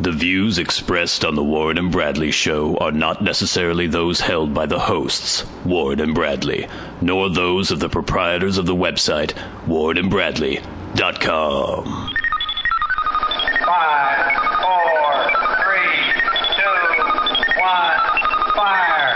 The views expressed on the Warren and Bradley Show are not necessarily those held by the hosts, Warren and Bradley, nor those of the proprietors of the website, warrenandbradley.com. 5, 4, 3, 2, 1, fire!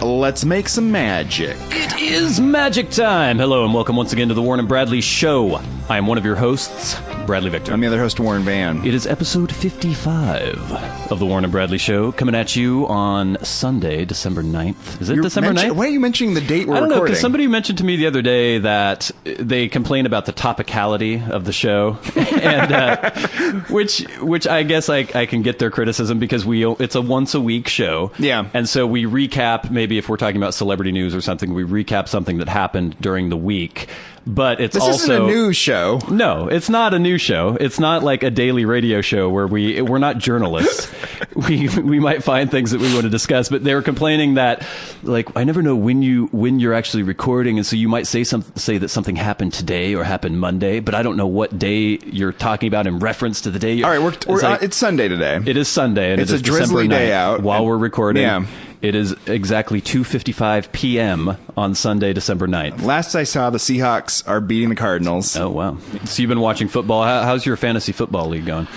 Let's make some magic. It is magic time! Hello and welcome once again to the Warren and Bradley Show. I am one of your hosts, Bradley Victor. I'm the other host, Warren Van. It is episode 55 of the Warren and Bradley Show, coming at you on Sunday, December 9th. Is it December 9th? Why are you mentioning the date we're recording? I don't know, because somebody mentioned to me the other day that they complain about the topicality of the show, and which I guess I can get their criticism because it's a once-a-week show. Yeah. And so we recap, maybe if we're talking about celebrity news or something, we recap something that happened during the week. But this isn't a news show. No, it's not a news show. It's not like a daily radio show where we're not journalists. we might find things that we want to discuss, but they were complaining that, like, I never know when you're actually recording, and so you might say that something happened today or happened Monday, but I don't know what day you're talking about in reference to the day. All right, it's Sunday today. It is Sunday, and it's a drizzly day out while we're recording. Yeah. It is exactly 2:55 p.m. on Sunday, December 9th. Last I saw, the Seahawks are beating the Cardinals. Oh, wow. So you've been watching football. How's your fantasy football league going?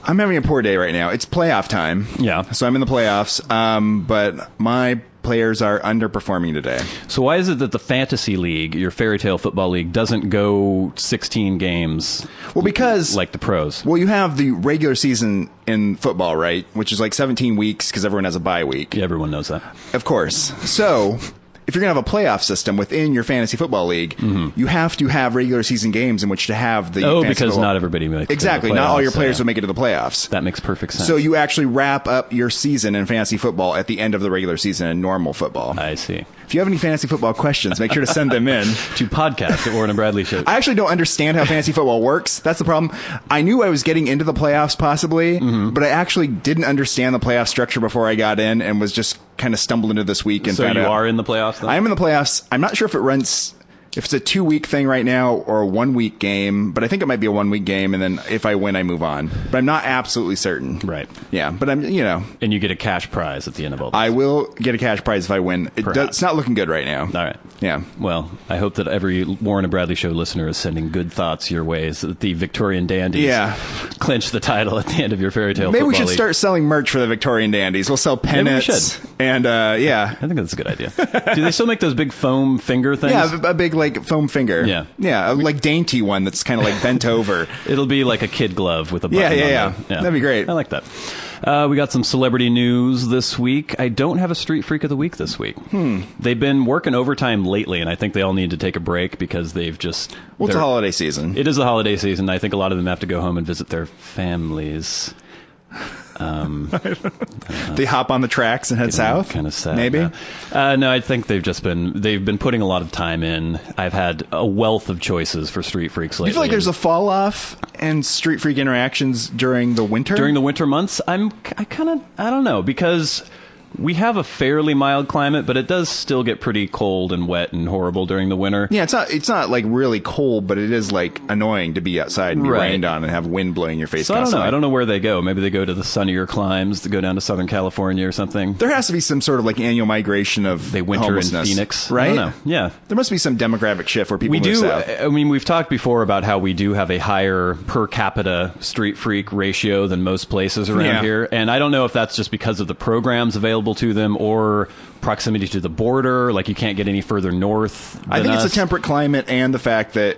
I'm having a poor day right now. It's playoff time. Yeah. So I'm in the playoffs, but my players are underperforming today. So why is it that the fantasy league, your fairytale football league, doesn't go 16 games? Well, because like the pros. Well, you have the regular season in football, right? Which is like 17 weeks because everyone has a bye week. Yeah, everyone knows that. Of course. So if you're going to have a playoff system within your fantasy football league, you have to have regular season games in which to have the because football. Not everybody makes exactly. It to the playoffs, not all your players will make it to the playoffs. That makes perfect sense. So you actually wrap up your season in fantasy football at the end of the regular season in normal football. I see. If you have any fantasy football questions, make sure to send them in to podcast at Warren and Bradley Show. I actually don't understand how fantasy football works. That's the problem. I knew I was getting into the playoffs possibly, but I actually didn't understand the playoff structure before I got in and was just kind of stumbled into this week. And so you are in the playoffs, then? I am in the playoffs. I'm not sure if it runs... If it's a 2-week thing right now or a 1-week game, but I think it might be a 1-week game, and then if I win, I move on. But I'm not absolutely certain. Right. Yeah, but I'm, And you get a cash prize at the end of all this. I will get a cash prize if I win. It's not looking good right now. All right. Yeah. Well, I hope that every Warren and Bradley Show listener is sending good thoughts your way so that the Victorian Dandies clinch the title at the end of your fairytale Maybe football we should league. start selling merch for the Victorian Dandies. We'll sell pennants. Maybe we should. And, I think that's a good idea. Do they still make those big foam finger things? Yeah, a big, like, foam finger. Yeah. Yeah, like dainty one that's kind of like bent over. It'll be like a kid glove with a button on it. Yeah. That'd be great. I like that. We got some celebrity news this week. I don't have a Street Freak of the Week this week. They've been working overtime lately, and I think they all need to take a break because they've just... Well, it's the holiday season. It is the holiday season. I think a lot of them have to go home and visit their families. They hop on the tracks and head south. Kind of sad. Maybe. No, I think they've been putting a lot of time in. I've had a wealth of choices for Street Freaks lately. Do you feel like there's a fall off in Street Freak interactions during the winter? During the winter months, I don't know, because we have a fairly mild climate, but it does still get pretty cold and wet and horrible during the winter. Yeah, it's not like really cold, but it is like annoying to be outside and be rained on and have wind blowing in your face. So constantly. I don't know where they go. Maybe they go to the sunnier climes, to go down to Southern California or something. There has to be some sort of like annual migration of they winter in homelessness, Phoenix, right? I don't know. Yeah, there must be some demographic shift where people move south. I mean, we've talked before about how we do have a higher per capita Street Freak ratio than most places around here, and I don't know if that's just because of the programs available to them or proximity to the border, like you can't get any further north than I think us. it's a temperate climate and the fact that,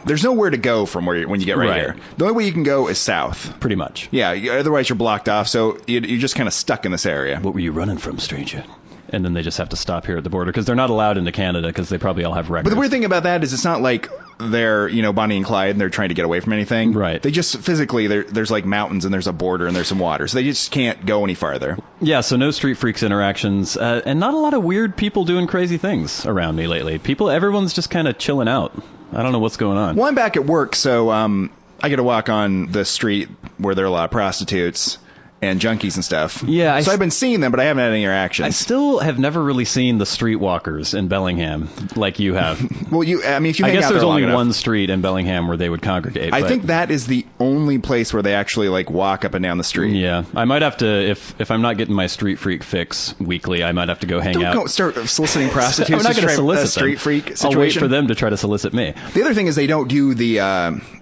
there's nowhere to go from when you get right here. The only way you can go is south. Pretty much. Yeah, otherwise you're blocked off, so you're just kind of stuck in this area. What were you running from, stranger? And then they just have to stop here at the border because they're not allowed into Canada because they probably all have records. But the weird thing about that is it's not like they're, Bonnie and Clyde and they're trying to get away from anything. Right. They just physically, there's like mountains and there's a border and there's some water. So they just can't go any farther. Yeah, so no Street Freaks interactions, and not a lot of weird people doing crazy things around me lately. Everyone's just kind of chilling out. I don't know what's going on. Well, I'm back at work, so I get to walk on the street where there are a lot of prostitutes and junkies and stuff. Yeah. So I've been seeing them, but I haven't had any interactions. I still have never really seen the streetwalkers in Bellingham like you have. Well, if you hang I guess out there's there long only enough, one street in Bellingham where they would congregate. I think that is the only place where they actually like walk up and down the street. Yeah, I might have to, if I'm not getting my Street Freak fix weekly, I might have to go hang out. Don't start soliciting prostitutes. I'm not going to solicit a Street Freak situation. I'll wait for them to try to solicit me. The other thing is they don't do the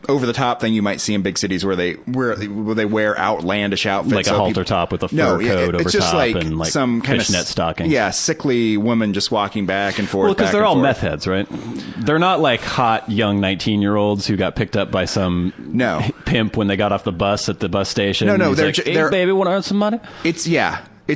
over-the-top thing you might see in big cities where they wear outlandish outfits. Like a halter top with a fur coat over it's just top like and like some kind fishnet of stockings. Yeah, sickly woman just walking back and forth. Well, because they're all meth heads, right? They're not like hot young 19-year-olds who got picked up by some pimp when they got off the bus at the bus station. No, they're like, hey, baby, want to earn some money? It's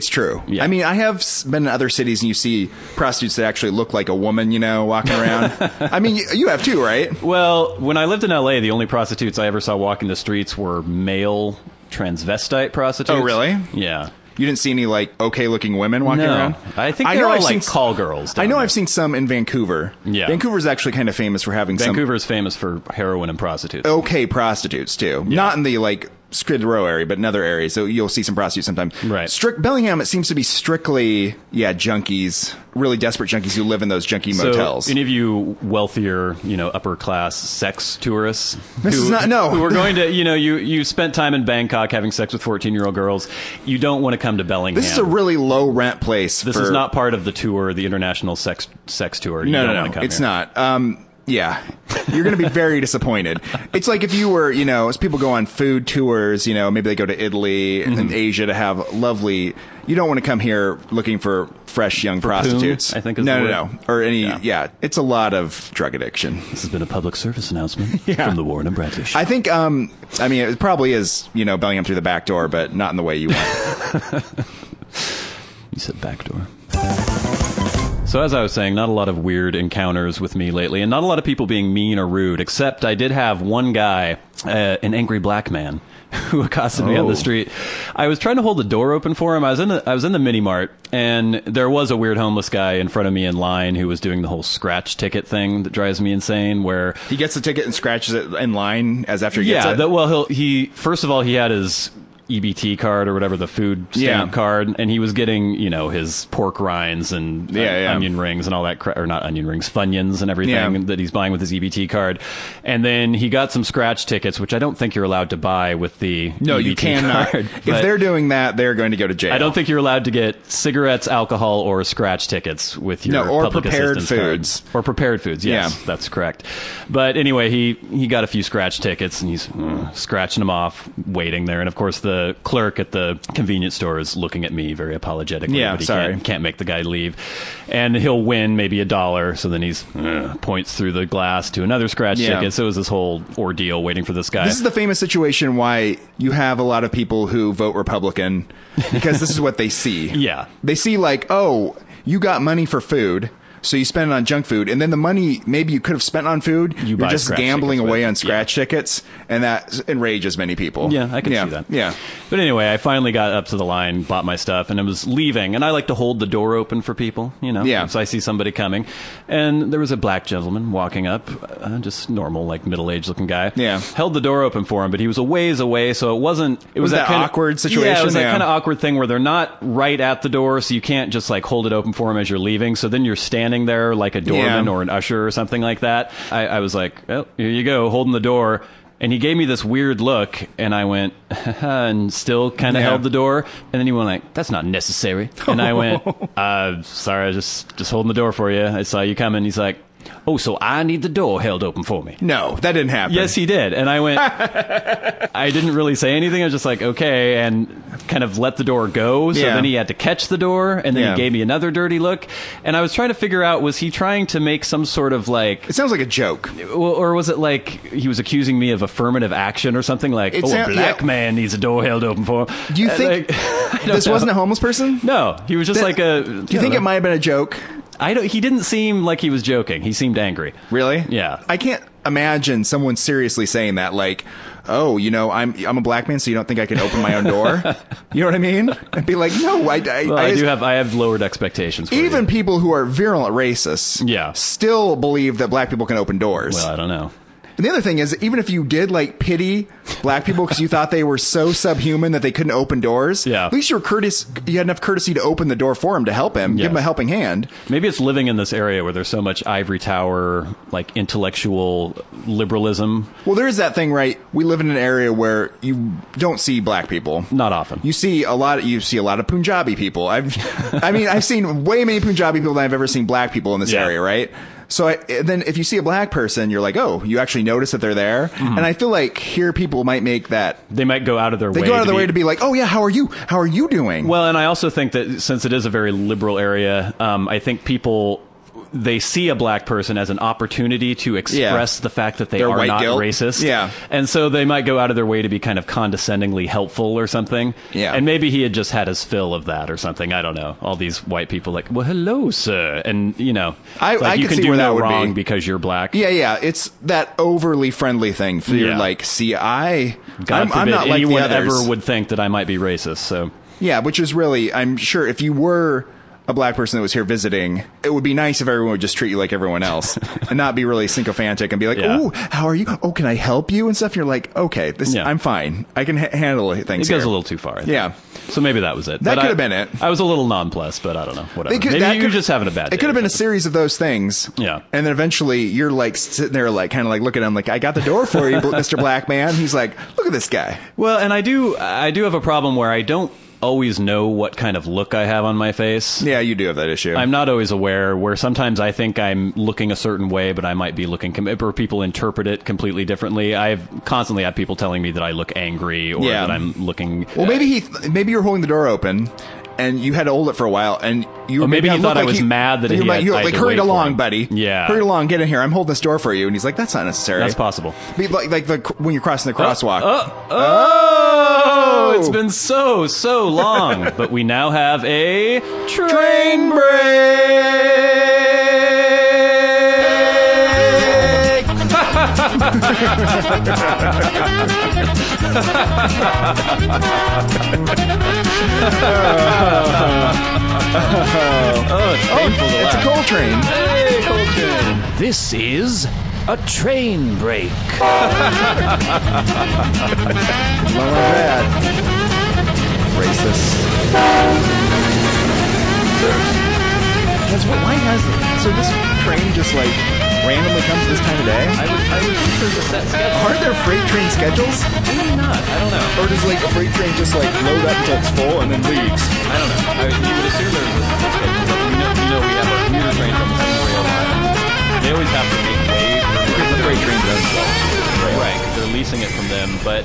true. Yeah. I mean, I have been in other cities and you see prostitutes that actually look like a woman, walking around. I mean, you have too, right? Well, when I lived in LA, the only prostitutes I ever saw walking the streets were male transvestite prostitutes. Oh, really? Yeah. You didn't see any like okay-looking women walking around? I think they're all like call girls. I know I've seen some in Vancouver. Yeah. Vancouver's actually kind of famous for having Vancouver's famous for heroin and prostitutes. Okay prostitutes too. Yeah. Not in the like Skid Row area, but in other areas. So you'll see some prostitutes sometimes. Right. Bellingham, it seems to be strictly, junkies, really desperate junkies who live in those junkie motels. Any of you wealthier, upper class sex tourists who are going to, you spent time in Bangkok having sex with 14-year-old girls. You don't want to come to Bellingham. This is a really low rent place. This is not part of the tour, the international sex tour. No, it's not. Yeah, you're going to be very disappointed. It's like if you were, as people go on food tours, maybe they go to Italy and Asia to have lovely. You don't want to come here looking for fresh young prostitutes. I think is no, or any. Yeah, it's a lot of drug addiction. This has been a public service announcement from the Warren and Bradley Show. I think. It probably is. Bellingham through the back door, but not in the way you want. You said back door. So as I was saying, not a lot of weird encounters with me lately, and not a lot of people being mean or rude, except I did have one guy, an angry black man, who accosted me on the street. I was trying to hold the door open for him. I was in the mini mart, and there was a weird homeless guy in front of me in line who was doing the whole scratch ticket thing that drives me insane, where he gets the ticket and scratches it in line as after he gets it. He first of all, he had his EBT card or whatever, the food stamp card, and he was getting, his pork rinds and onion rings and all that or not onion rings, Funyuns and everything that he's buying with his EBT card. And then he got some scratch tickets, which I don't think you're allowed to buy with the EBT you cannot. card. If they're doing that, they're going to go to jail. I don't think you're allowed to get cigarettes, alcohol, or scratch tickets with your or public prepared assistance foods. Card. Or prepared foods, yes, that's correct. But anyway, he got a few scratch tickets, and he's scratching them off, waiting there. And of course, the clerk at the convenience store is looking at me very apologetically. Yeah, but he sorry. can't make the guy leave. And he'll win maybe $1. So then he's points through the glass to another scratch ticket. So it was this whole ordeal waiting for this guy. This is the famous situation why you have a lot of people who vote Republican, because this is what they see. Yeah. They see like, oh, you got money for food, so you spend it on junk food, and then the money maybe you could have spent on food, you're just gambling away on scratch tickets, and that enrages many people. Yeah, I can see that. Yeah. But anyway, I finally got up to the line, bought my stuff, and I was leaving. And I like to hold the door open for people, Yeah. So I see somebody coming. And there was a black gentleman walking up, just normal, like middle-aged looking guy. Yeah. Held the door open for him, but he was a ways away, so it wasn't... It was that kind awkward situation? Yeah, it was that kind of awkward thing where they're not right at the door, so you can't just like hold it open for him as you're leaving. So then you're standing there like a doorman or an usher or something like that. I was like, oh, here you go, holding the door. And he gave me this weird look, and I went, and still kind of held the door. And then he went like, that's not necessary. And I went, sorry, I just holding the door for you. I saw you coming. He's like, oh, so I need the door held open for me. No, that didn't happen. Yes, he did. And I went, I didn't really say anything. I was just like, okay, and kind of let the door go. So then he had to catch the door, and then he gave me another dirty look. And I was trying to figure out, was he trying to make some sort of like... It sounds like a joke. Or was it like he was accusing me of affirmative action or something like, a black man needs a door held open for him. Do you think this wasn't a homeless person? No, he was just like a... Do you think it might have been a joke? He didn't seem like he was joking. He seemed angry. Really? Yeah. I can't imagine someone seriously saying that, like, oh, I'm a black man, so you don't think I can open my own door? You know what I mean? I'd be like, no, I have lowered expectations for even you. people who are virulent racists still believe that black people can open doors. Well, I don't know. And the other thing is, even if you did like pity black people because you thought they were so subhuman that they couldn't open doors, at least you had enough courtesy to open the door for him, to help him, give him a helping hand. Maybe it's living in this area where there's so much ivory tower, like intellectual liberalism. Well, there is that thing, right? We live in an area where you don't see black people. Not often. You see a lot of Punjabi people. I've seen way many Punjabi people than I've ever seen black people in this area, right? So then if you see a black person, you're like, oh, you actually notice that they're there. Mm-hmm. And I feel like here people might make that. They might go out of their way. They go out of their way to be like, oh, yeah, how are you? How are you doing? Well, and I also think that since it is a very liberal area, I think people, they see a black person as an opportunity to express the fact that they are not racist. Yeah. And so they might go out of their way to be kind of condescendingly helpful or something. Yeah. And maybe he had just had his fill of that or something. I don't know. All these white people like, well, hello, sir. And, you know, I you can can see do where that no would wrong be. Because you're black. Yeah. It's that overly friendly thing. You're like, see, I'm forbid not like anyone the others. ever would think that I might be racist. So yeah, which is really, I'm sure if you were a black person that was here visiting, it would be nice if everyone would just treat you like everyone else and not be really sycophantic and be like, oh, how are you? Oh, can I help you? And stuff. And you're like, okay, I'm fine. I can handle things. It goes a little too far. Yeah. So maybe that was it. That could have been it. I was a little nonplussed, but I don't know. Whatever. Maybe you're just having a bad day. It could have been a series of those things. Yeah. And then eventually you're like sitting there like kind of like looking at him like, I got the door for you, Mr. Black Man. He's like, look at this guy. Well, and I do have a problem where I don't always know what kind of look I have on my face. Yeah, you do have that issue. I'm not always aware, where sometimes I think I'm looking a certain way, but I might be looking, or people interpret it completely differently. I've constantly had people telling me that I look angry or that I'm looking... Well, maybe you're holding the door open and you had to hold it for a while, and you maybe he thought I was mad that he had like, hurry along, buddy. Yeah. Hurry along, get in here. I'm holding this door for you. And he's like, that's not necessary. That's possible. Like when you're crossing the crosswalk. It's been so long, but we now have a train break. It's a coal train. Hey, coal train. This is a train break. Lower that. Racist. So this train just like randomly comes this time of day? I would prefer the set schedule. Aren't there freight train schedules? Maybe not. I don't know. Or does like a freight train just like load up until it's full and then leaves? I don't know. You would assume there's a set schedule, but we know we have our commuter trains on the Memorial line. They always have to make way Because the freight train does go. Right, because they're leasing it from them, but...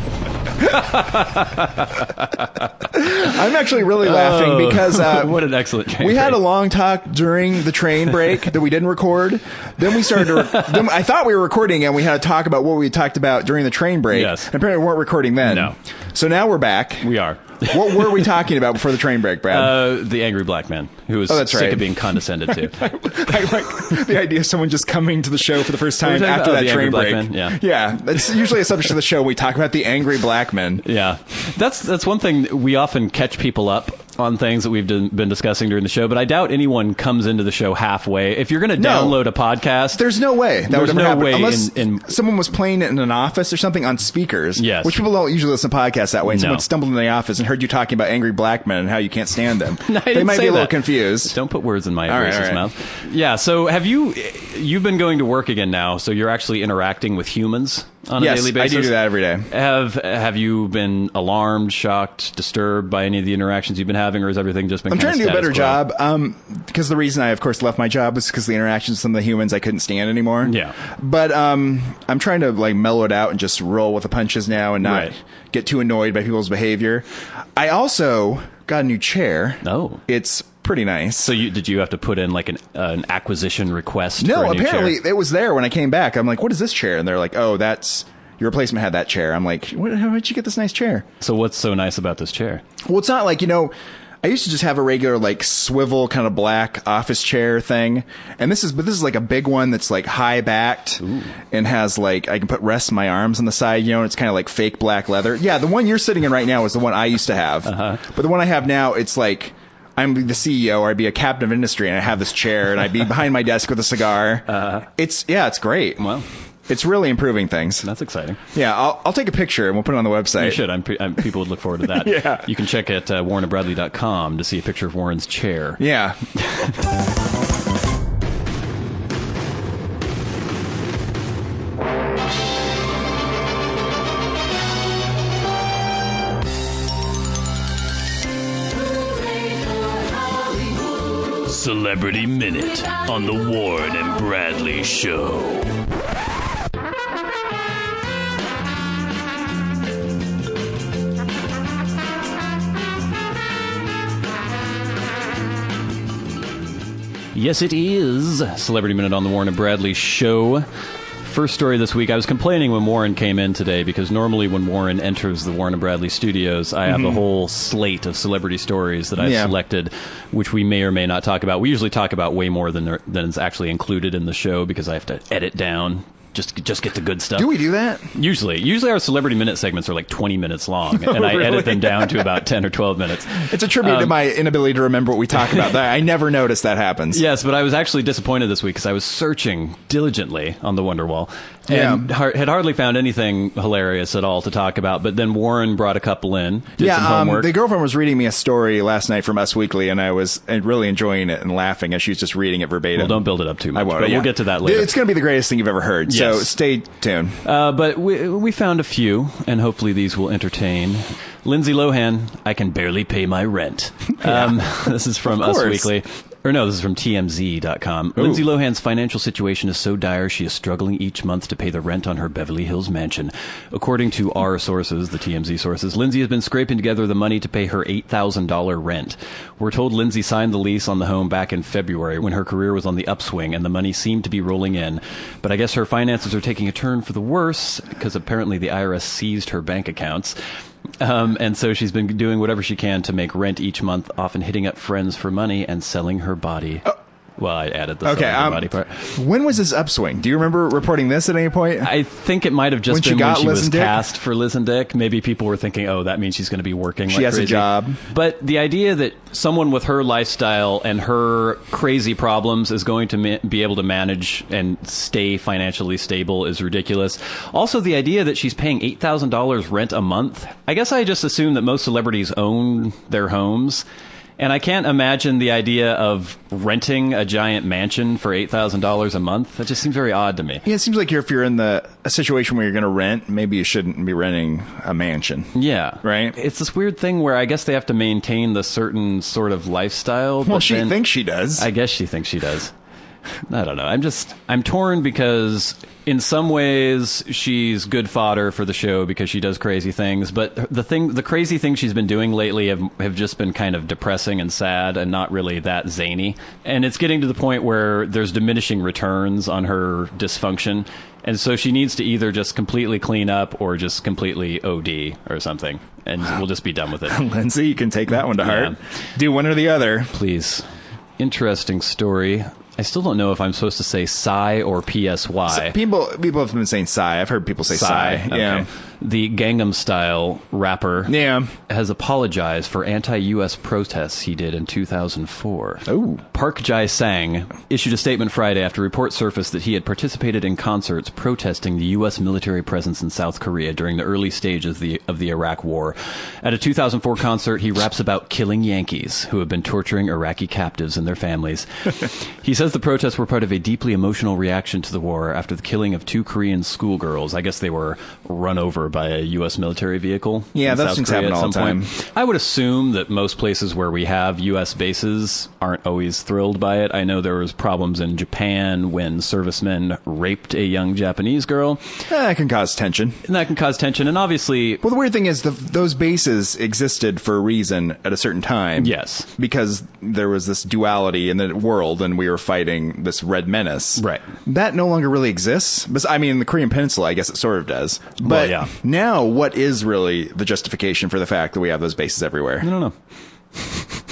I'm actually really laughing because what an excellent train we break. had a long talk during the train break that we didn't record. Then we started to I thought we were recording and we had to talk about what we talked about during the train break. Yes. And apparently we weren't recording then. No. So now we're back. We are. What were we talking about before the train break, Brad? The angry black man who was that's sick right. of being condescended to. I like the idea of someone just coming to the show for the first time after that the train angry break. black man? Yeah, that's usually a subject of the show. We talk about the angry black men. Yeah, that's one thing. We often catch people up on things that we've been discussing during the show, but I doubt anyone comes into the show halfway. If you're going to download a podcast, there's no way that would there's ever no happen way unless in someone was playing it in an office or something on speakers. Yes. Which people don't usually listen to podcasts that way. And No. someone stumbled in the office and heard you talking about angry black men and how you can't stand them. I they didn't might say be a little that. confused. Don't put words in my All right, racist all right. mouth. Yeah. So you've been going to work again now, so you're actually interacting with humans on a daily basis? I do that every day. Have you been alarmed, shocked, disturbed by any of the interactions you've been having, or has everything just been I'm kind trying to of do a better status quo? job because the reason I, of course, left my job was because the interactions with some of the humans I couldn't stand anymore. Yeah. But I'm trying to like mellow it out and just roll with the punches now and not Right. get too annoyed by people's behavior. I also got a new chair. Oh. It's pretty nice. So did you have to put in like an acquisition request? for No, a new apparently chair? it was there when I came back. I'm like, what is this chair? And they're like, oh, that's your replacement had that chair. I'm like, how did you get this nice chair? So what's so nice about this chair? Well, it's not like, I used to just have a regular like swivel kind of black office chair thing, and this is like a big one that's like high backed and has like I can rest my arms on the side. You know, and it's kind of like fake black leather. Yeah, the one you're sitting in right now is the one I used to have, but the one I have now, it's like I'm the CEO or I'd be a captain of industry, and I have this chair, and I'd be behind my desk with a cigar. It's great. Well. It's really improving things. That's exciting. Yeah, I'll take a picture and we'll put it on the website. You should. People would look forward to that. Yeah. You can check at warrenandbradley.com to see a picture of Warren's chair. Yeah. Celebrity Minute on the Warren and Bradley Show. Yes, it is Celebrity Minute on the Warren and Bradley Show. First story this week. I was complaining when Warren came in today because normally when Warren enters the Warren and Bradley studios, I have a whole slate of celebrity stories that I've selected, which we may or may not talk about. We usually talk about way more than is actually included in the show because I have to edit down. Just get the good stuff. Do we do that? Usually our Celebrity Minute segments are like 20 minutes long, and I edit them down to about 10 or 12 minutes. It's a tribute to my inability to remember what we talk about. I never noticed that happens. Yes, but I was actually disappointed this week because I was searching diligently on the Wonderwall and had hardly found anything hilarious at all to talk about. But then Warren brought a couple in, did some homework. The girlfriend was reading me a story last night from Us Weekly, and I was really enjoying it and laughing as she was just reading it verbatim. Well, don't build it up too much, I won't, but we'll get to that later. It's going to be the greatest thing you've ever heard, so stay tuned. But we found a few, and hopefully these will entertain. Lindsay Lohan, I can barely pay my rent. This is from Us Weekly. Or no, this is from TMZ.com. Lindsay Lohan's financial situation is so dire she is struggling each month to pay the rent on her Beverly Hills mansion. According to our sources, the TMZ sources, Lindsay has been scraping together the money to pay her $8,000 rent. We're told Lindsay signed the lease on the home back in February when her career was on the upswing and the money seemed to be rolling in. But I guess her finances are taking a turn for the worse because apparently the IRS seized her bank accounts. And so she's been doing whatever she can to make rent each month, often hitting up friends for money and selling her body. Well, I added the selling her body part. When was this upswing? Do you remember reporting this at any point? I think it might have just been when she was cast for Liz and Dick. Maybe people were thinking, oh, that means she's going to be working like crazy. She has a job. But the idea that someone with her lifestyle and her crazy problems is going to be able to manage and stay financially stable is ridiculous. Also, the idea that she's paying $8,000 rent a month. I guess I just assume that most celebrities own their homes. And I can't imagine the idea of renting a giant mansion for $8,000 a month. That just seems very odd to me. Yeah, it seems like if you're in a situation where you're going to rent, maybe you shouldn't be renting a mansion. Yeah. Right? It's this weird thing where I guess they have to maintain the certain sort of lifestyle. Well, she thinks she does. I guess she thinks she does. I don't know. I'm torn because in some ways she's good fodder for the show because she does crazy things, but the crazy things she's been doing lately have just been kind of depressing and sad and not really that zany. And it's getting to the point where there's diminishing returns on her dysfunction. And so she needs to either just completely clean up or just completely OD or something. And we'll just be done with it. Lindsay, you can take that one to heart. Do one or the other. Please. Interesting story. I still don't know if I'm supposed to say Psy or PSY. So people have been saying Psy. I've heard people say Psy. Okay. Yeah. The Gangnam Style rapper has apologized for anti-U.S. protests he did in 2004. Oh. Park Jae-sang issued a statement Friday after reports surfaced that he had participated in concerts protesting the U.S. military presence in South Korea during the early stages of the Iraq War. At a 2004 concert, he raps about killing Yankees who have been torturing Iraqi captives and their families. He says the protests were part of a deeply emotional reaction to the war after the killing of 2 Korean schoolgirls. I guess they were run over by a U.S. military vehicle. Yeah, those things happen all the time. I would assume that most places where we have U.S. bases aren't always thrilled by it. I know there was problems in Japan when servicemen raped a young Japanese girl. That can cause tension. And obviously... Well, the weird thing is those bases existed for a reason at a certain time. Yes. Because there was this duality in the world and we were fighting this red menace. Right. That no longer really exists. But, I mean, in the Korean Peninsula, I guess it sort of does. But well, yeah. Now, what is really the justification for the fact that we have those bases everywhere? I don't know.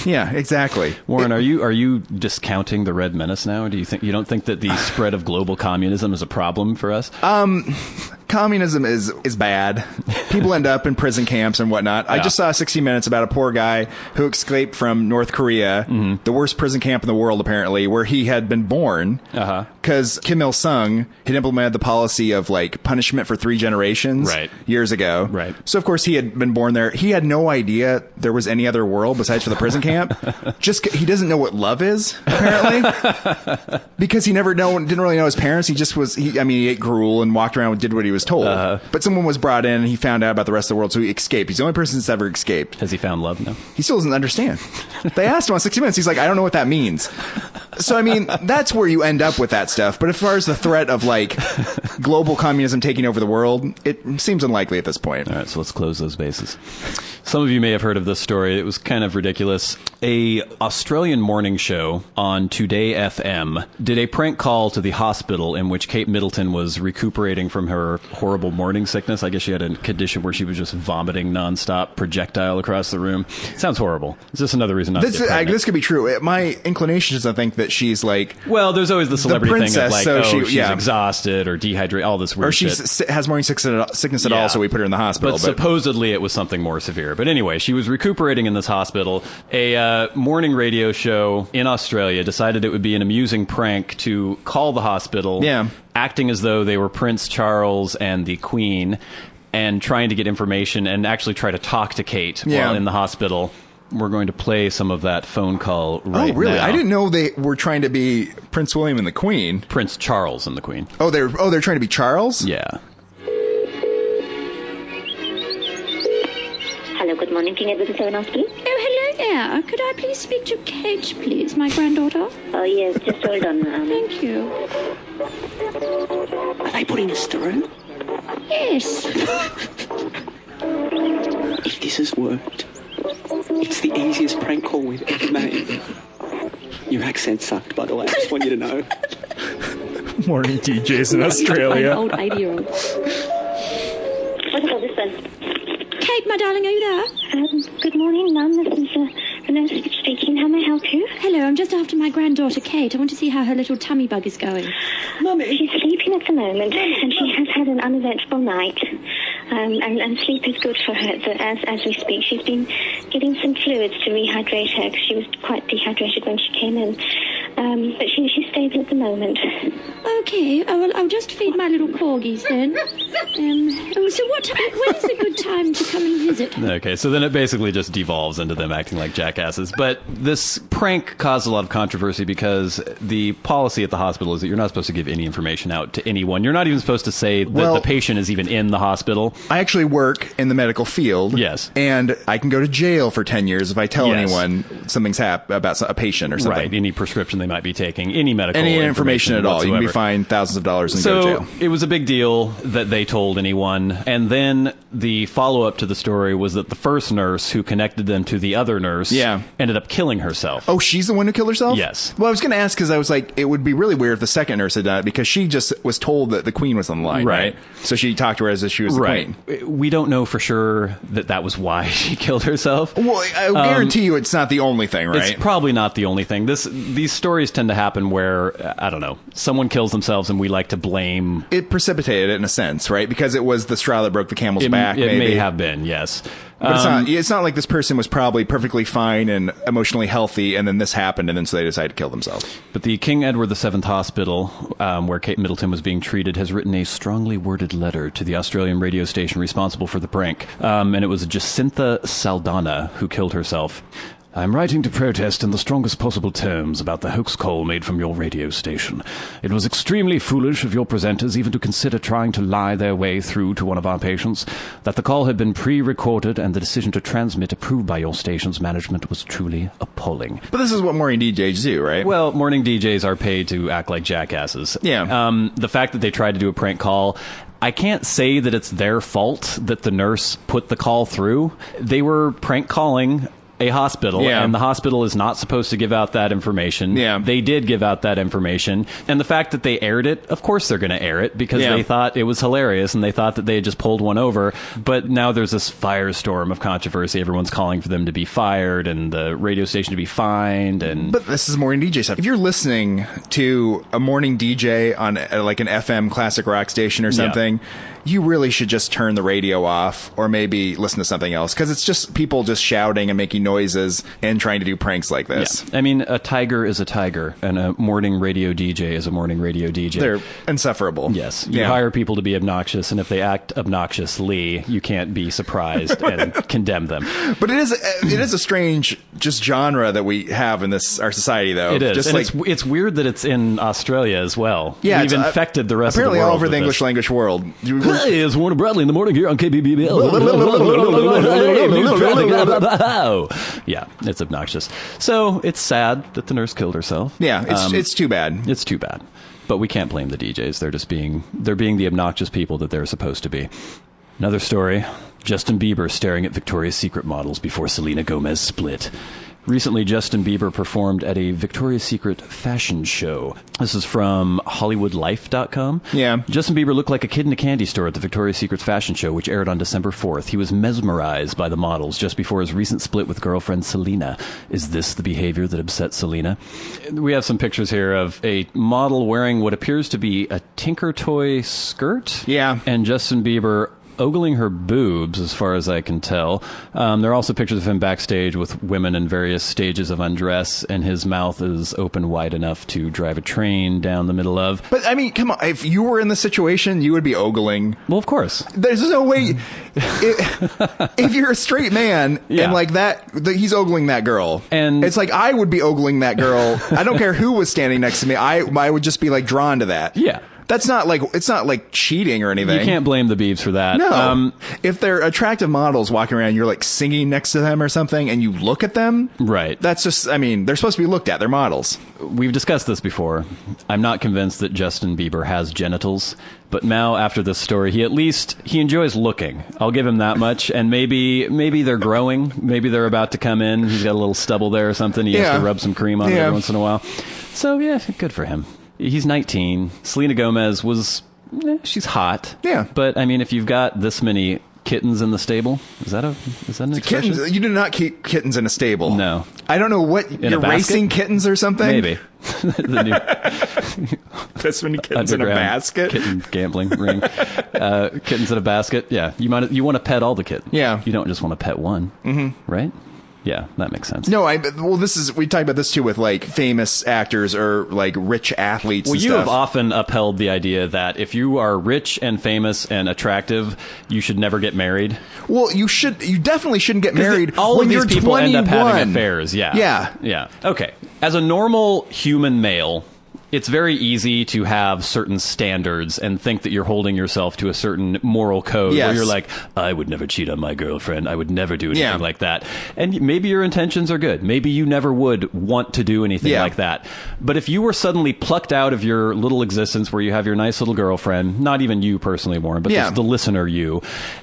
Yeah, exactly. Warren, are you discounting the Red Menace now? Do you don't think that the spread of global communism is a problem for us? Communism is bad. People end up in prison camps and whatnot. I just saw 60 Minutes about a poor guy who escaped from North Korea, the worst prison camp in the world, apparently, where he had been born. Because Kim Il-sung had implemented the policy of like punishment for 3 generations years ago. Right. So, of course, he had been born there. He had no idea there was any other world besides for the prison camp. He doesn't know what love is, apparently. Because he didn't really know his parents. He just was, he ate gruel and walked around and did what he was told. But someone was brought in and he found out about the rest of the world, so he escaped. He's the only person that's ever escaped. Has he found love now? He still doesn't understand. They asked him on 60 Minutes. He's like, I don't know what that means. So, that's where you end up with that stuff. But as far as the threat of, like, global communism taking over the world, it seems unlikely at this point. All right, so let's close those bases. Some of you may have heard of this story. It was kind of ridiculous. A Australian morning show on Today FM did a prank call to the hospital in which Kate Middleton was recuperating from her horrible morning sickness. I guess she had a condition where she was just vomiting nonstop, projectile across the room. Sounds horrible. It's just another reason not to get pregnant. This could be true. My inclination is to think that she's like... Well, there's always the celebrity princess, thing of like, so she's exhausted or dehydrated, all this weird shit. Or she has morning sickness at all, so we put her in the hospital. But supposedly it was something more severe. But anyway, she was recuperating in this hospital. A morning radio show in Australia decided it would be an amusing prank to call the hospital, acting as though they were Prince Charles and the Queen, and trying to get information and actually try to talk to Kate while in the hospital. We're going to play some of that phone call right now. Oh, really? I didn't know they were trying to be Prince William and the Queen. Prince Charles and the Queen. Oh, they're trying to be Charles? Yeah. Hello, good morning. King Edward VII Hospital. Oh, hello there. Could I please speak to Kate, please, my granddaughter? Oh, yes, just hold on. Thank you. Are they putting us through? Yes. If this has worked, it's the easiest prank call we've ever made. Your accent sucked, by the way. I just want you to know. Morning DJs in Australia. An old 80-year-old. What about this one? Kate, my darling, are you there? Good morning, Mum. This is the nurse speaking. How may I help you? Hello, I'm just after my granddaughter, Kate. I want to see how her little tummy bug is going. Mummy. She's sleeping at the moment, and she has had an uneventful night. And sleep is good for her as we speak. She's been getting some fluids to rehydrate her because she was quite dehydrated when she came in. But she's stable at the moment. Okay, I'll just feed my little corgis then. So when's a good time to come and visit? Okay, so then it basically just devolves into them acting like jackasses. But this prank caused a lot of controversy because the policy at the hospital is that you're not supposed to give any information out to anyone. You're not even supposed to say that the patient is even in the hospital. I actually work in the medical field. Yes. And I can go to jail for 10 years if I tell anyone something's happened about a patient or something. Right, any prescription they might be taking, any medical information at all. whatsoever. You can be fined thousands of dollars and go to jail. So it was a big deal that they told anyone. And then the follow-up to the story was that the first nurse who connected them to the other nurse ended up killing herself. Oh, she's the one who killed herself? Yes. Well, I was going to ask because I was like, it would be really weird if the second nurse had done it because she just was told that the Queen was on the line, right? So she talked to her as if she was the Queen. We don't know for sure that was why she killed herself. Well, I guarantee you it's not the only thing, right? It's probably not the only thing. These stories tend to happen where, I don't know, someone kills themselves and we like to blame... It precipitated it in a sense, right? Because it was the straw that broke the camel's back, It maybe. may have been, yes. But it's not like this person was probably perfectly fine and emotionally healthy, and then this happened, and then so they decided to kill themselves. But the King Edward VII Hospital, where Kate Middleton was being treated, has written a strongly worded letter to the Australian radio station responsible for the prank. And it was Jacinta Saldana who killed herself. I'm writing to protest in the strongest possible terms about the hoax call made from your radio station. It was extremely foolish of your presenters even to consider trying to lie their way through to one of our patients. That the call had been pre-recorded and the decision to transmit approved by your station's management was truly appalling. But this is what morning DJs do, right? Well, morning DJs are paid to act like jackasses. Yeah. The fact that they tried to do a prank call... I can't say that it's their fault that the nurse put the call through. They were prank calling a hospital, and the hospital is not supposed to give out that information. Yeah. They did give out that information. And the fact that they aired it, of course they're going to air it because they thought it was hilarious and they thought that they had just pulled one over. But now there's this firestorm of controversy. Everyone's calling for them to be fired and the radio station to be fined. But this is morning DJ stuff. If you're listening to a morning DJ on like an FM classic rock station or something, you really should just turn the radio off or maybe listen to something else, because it's just people just shouting and making noises and trying to do pranks like this. I mean, a tiger is a tiger and a morning radio DJ is a morning radio DJ. They're insufferable. Yes. You hire people to be obnoxious, and if they act obnoxiously, you can't be surprised and condemn them. But it is a strange just genre that we have in our society, though. It is. Just and it's weird that it's in Australia as well. Yeah, We've infected the rest of the world. Apparently all over the English language world. Hey, it's Warner Bradley in the morning here on KBBL. Yeah, it's obnoxious. So it's sad that the nurse killed herself. Yeah, it's too bad. It's too bad. But we can't blame the DJs. They're being the obnoxious people that they're supposed to be. Another story. Justin Bieber staring at Victoria's Secret models before Selena Gomez split. Recently, Justin Bieber performed at a Victoria's Secret fashion show. This is from HollywoodLife.com. Yeah. Justin Bieber looked like a kid in a candy store at the Victoria's Secret's fashion show, which aired on December 4th. He was mesmerized by the models just before his recent split with girlfriend Selena. Is this the behavior that upset Selena? We have some pictures here of a model wearing what appears to be a Tinker Toy skirt. Yeah. And Justin Bieber ogling her boobs, as far as I can tell. There are also pictures of him backstage with women in various stages of undress, and his mouth is open wide enough to drive a train down the middle of. But, I mean, come on. If you were in the situation, you would be ogling. Well, of course. There's no way. If you're a straight man and like that, he's ogling that girl. And it's like I would be ogling that girl. I don't care who was standing next to me. I would just be like drawn to that. Yeah. That's not like, it's not like cheating or anything. You can't blame the Biebs for that. No. If they're attractive models walking around, you're like singing next to them or something, and you look at them. Right. That's just, I mean, they're supposed to be looked at. They're models. We've discussed this before. I'm not convinced that Justin Bieber has genitals, but now after this story, he enjoys looking. I'll give him that much. And maybe they're growing. Maybe they're about to come in. He's got a little stubble there or something. He has to rub some cream on it every once in a while. So yeah, good for him. He's 19. Selena Gomez she's hot. Yeah. But, I mean, if you've got this many kittens in the stable, is that an expression? Kittens, you do not keep kittens in a stable. No. I don't know what, you're racing kittens or something? Maybe. This many kittens in a basket? Kitten gambling ring. Kittens in a basket. Yeah. You want to pet all the kittens. Yeah. You don't just want to pet one. Mm-hmm. Right? Yeah, that makes sense. No, we talk about this too with like famous actors or like rich athletes. Well, and you stuff. have often upheld the idea that if you are rich and famous and attractive, you should never get married. Well, you definitely shouldn't get married. All when of these you're people 21. end up having affairs. Yeah. Yeah. Yeah. Okay. As a normal human male, it's very easy to have certain standards and think that you're holding yourself to a certain moral code where you're like, I would never cheat on my girlfriend. I would never do anything like that. And maybe your intentions are good. Maybe you never would want to do anything like that. But if you were suddenly plucked out of your little existence where you have your nice little girlfriend, not even you personally, Warren, but just the listener you,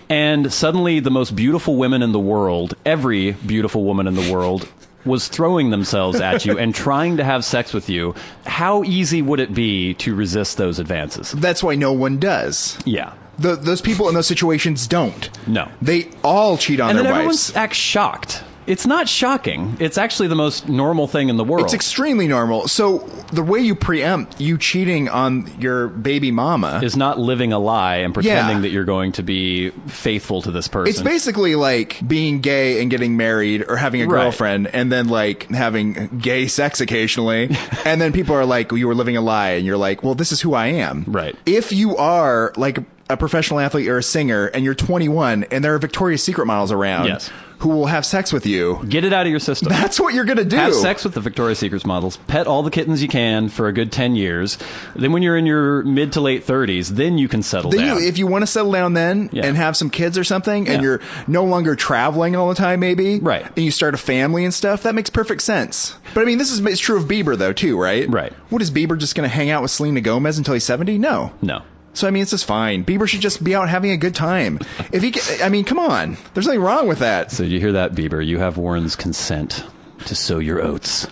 and suddenly the most beautiful women in the world, every beautiful woman in the world, was throwing themselves at you and trying to have sex with you, how easy would it be to resist those advances? That's why no one does. Yeah. Those people in those situations don't. No. They all cheat on their wives. And then everyone acts shocked. It's not shocking. It's actually the most normal thing in the world. It's extremely normal. So the way you preempt you cheating on your baby mama is not living a lie and pretending that you're going to be faithful to this person. It's basically like being gay and getting married or having a girlfriend and then like having gay sex occasionally. And then people are like, well, you were living a lie. And you're like, well, this is who I am. Right. If you are like a professional athlete or a singer and you're 21 and there are Victoria's Secret models around who will have sex with you, get it out of your system. That's what you're going to do. Have sex with the Victoria's Secret models. Pet all the kittens you can for a good 10 years. Then when you're in your mid to late 30s, then you can settle down. If you want to settle down then and have some kids or something and you're no longer traveling all the time maybe, and you start a family and stuff, that makes perfect sense. But I mean, it's true of Bieber though too, right? Right. What, is Bieber just going to hang out with Selena Gomez until he's 70? No. No. So, I mean, it's just fine. Bieber should just be out having a good time. If he, I mean, come on. There's nothing wrong with that. So you hear that, Bieber? You have Warren's consent to sow your oats.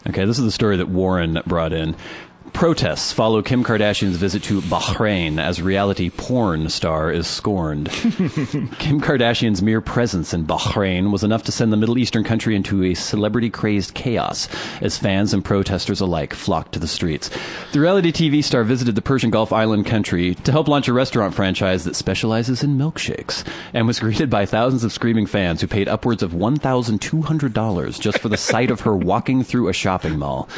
Okay, this is the story that Warren brought in. Protests follow Kim Kardashian's visit to Bahrain as reality porn star is scorned. Kim Kardashian's mere presence in Bahrain was enough to send the Middle Eastern country into a celebrity-crazed chaos as fans and protesters alike flocked to the streets. The reality TV star visited the Persian Gulf island country to help launch a restaurant franchise that specializes in milkshakes and was greeted by thousands of screaming fans who paid upwards of $1,200 just for the sight of her walking through a shopping mall.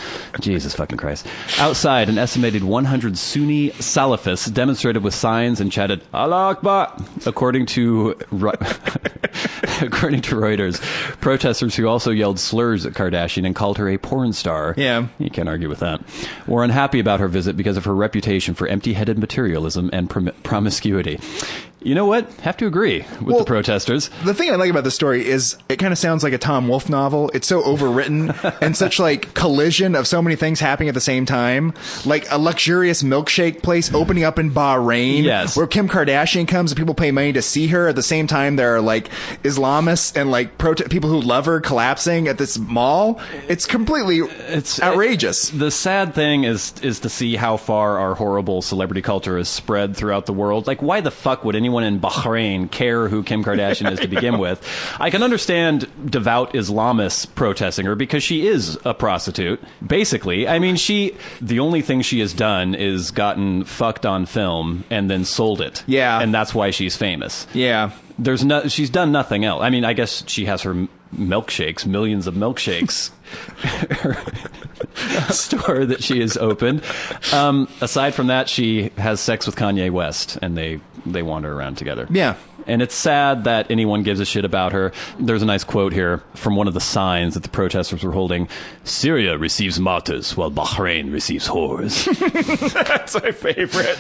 Jesus fucking Christ. Outside, an estimated 100 Sunni Salafists demonstrated with signs and chanted Allah Akbar. According to Reuters, protesters who also yelled slurs at Kardashian and called her a porn star. Yeah. You can't argue with that. Were unhappy about her visit because of her reputation for empty-headed materialism and promiscuity. You know what? Have to agree with the protesters. The thing I like about this story is it kind of sounds like a Tom Wolfe novel. It's so overwritten and such like collision of so many things happening at the same time. Like a luxurious milkshake place opening up in Bahrain. Yes. Where Kim Kardashian comes and people pay money to see her. At the same time, there are like Islamists and like people who love her collapsing at this mall. It's completely outrageous. The sad thing is to see how far our horrible celebrity culture is spread throughout the world. Like, why the fuck would anyone in Bahrain care who Kim Kardashian is to begin with? I can understand devout Islamists protesting her because she is a prostitute, basically. I mean, the only thing she has done is gotten fucked on film and then sold it. Yeah. And that's why she's famous. Yeah. She's done nothing else. I mean, I guess she has her milkshakes, millions of milkshakes. Store that she has opened. Aside from that, she has sex with Kanye West, and they wander around together. Yeah. And it's sad that anyone gives a shit about her. There's a nice quote here from one of the signs that the protesters were holding. Syria receives martyrs while Bahrain receives whores. That's my favorite.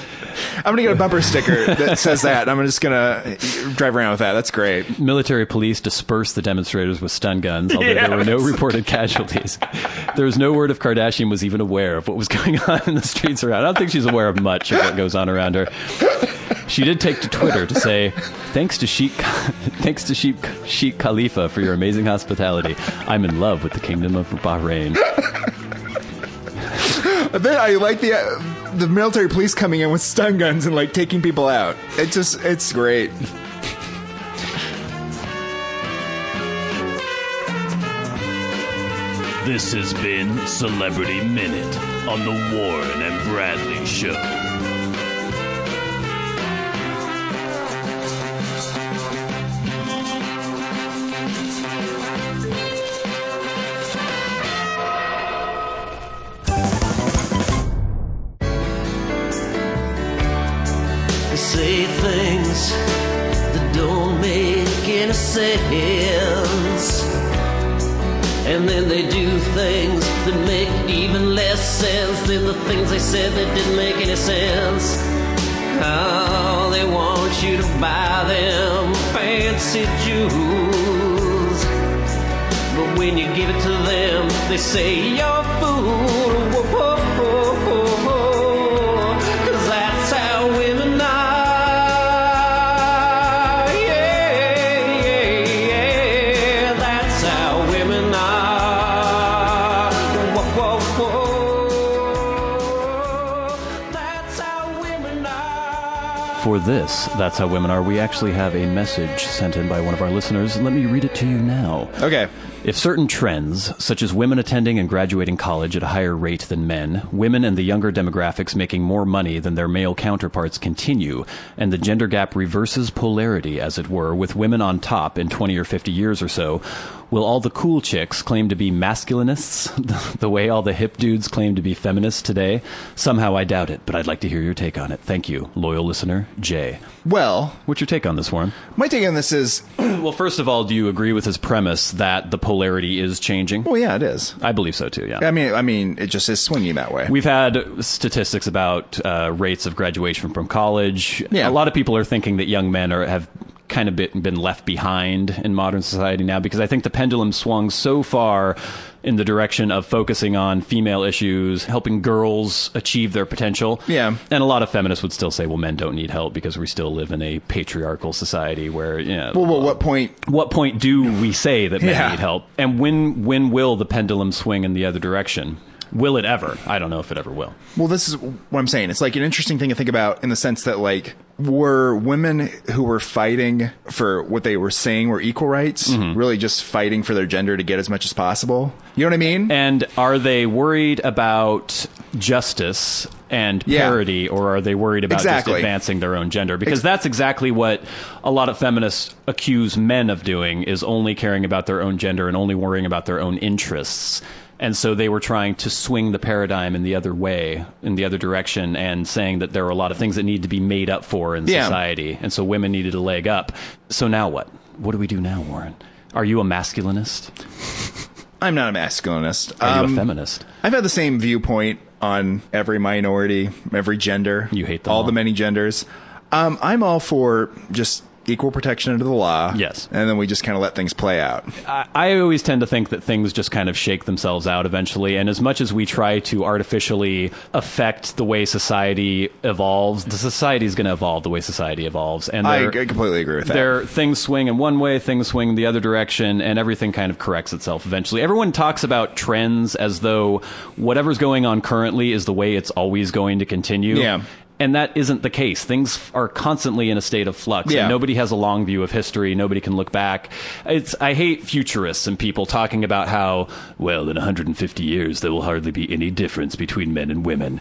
I'm going to get a bumper sticker that says that. I'm just going to drive around with that. That's great. Military police dispersed the demonstrators with stun guns, although there were no reported casualties. There was no word if Kardashian was even aware of what was going on in the streets around. I don't think she's aware of much of what goes on around her. She did take to Twitter to say, thanks to Sheikh Khalifa for your amazing hospitality. I'm in love with the Kingdom of Bahrain. Then I like the military police coming in with stun guns and like taking people out. It's great. This has been Celebrity Minute on the Warren and Bradley Show. Say things that don't make any sense, and then they do things that make even less sense than the things they said that didn't make any sense. How they want you to buy them fancy jewels, but when you give it to them, they say you're a fool. Whoa, whoa, whoa, whoa, whoa. 'Cause that's how women are. For this, That's How Women Are, we actually have a message sent in by one of our listeners. Let me read it to you now. Okay. If certain trends, such as women attending and graduating college at a higher rate than men, women and the younger demographics making more money than their male counterparts continue, and the gender gap reverses polarity, as it were, with women on top in 20 or 50 years or so, will all the cool chicks claim to be masculinists the way all the hip dudes claim to be feminists today? Somehow I doubt it, but I'd like to hear your take on it. Thank you, loyal listener, Jay. Well, what's your take on this, Warren? My take on this is... Well, first of all, do you agree with his premise that the polarity is changing? Well, yeah, it is. I believe so, too, yeah. I mean, it just is swinging that way. We've had statistics about rates of graduation from college. Yeah. A lot of people are thinking that young men have kind of been left behind in modern society now, because I think the pendulum swung so far in the direction of focusing on female issues, helping girls achieve their potential. Yeah. And a lot of feminists would still say, well, men don't need help because we still live in a patriarchal society where, Well, what point do we say that men need help? And when will the pendulum swing in the other direction? Will it ever? I don't know if it ever will. Well, this is what I'm saying. It's like an interesting thing to think about in the sense that, like, were women who were fighting for what they were saying were equal rights really just fighting for their gender to get as much as possible? You know what I mean? And are they worried about justice and parity, or are they worried about just advancing their own gender? Because that's exactly what a lot of feminists accuse men of doing, is only caring about their own gender and only worrying about their own interests. And so they were trying to swing the paradigm in the other way, in the other direction, and saying that there are a lot of things that need to be made up for in society. And so women needed a leg up. So now what? What do we do now, Warren? Are you a masculinist? I'm not a masculinist. Are you a feminist? I've had the same viewpoint on every minority, every gender. You hate them all the many genders. I'm all for just equal protection under the law. Yes. And then we just kind of let things play out. I always tend to think that things just kind of shake themselves out eventually. And as much as we try to artificially affect the way society evolves, the society is going to evolve the way society evolves. And I completely agree with that. Things swing in one way, things swing the other direction, and everything kind of corrects itself eventually. Everyone talks about trends as though whatever's going on currently is the way it's always going to continue. Yeah. And that isn't the case. Things are constantly in a state of flux. Yeah. And nobody has a long view of history. Nobody can look back. I hate futurists and people talking about how, well, in 150 years, there will hardly be any difference between men and women.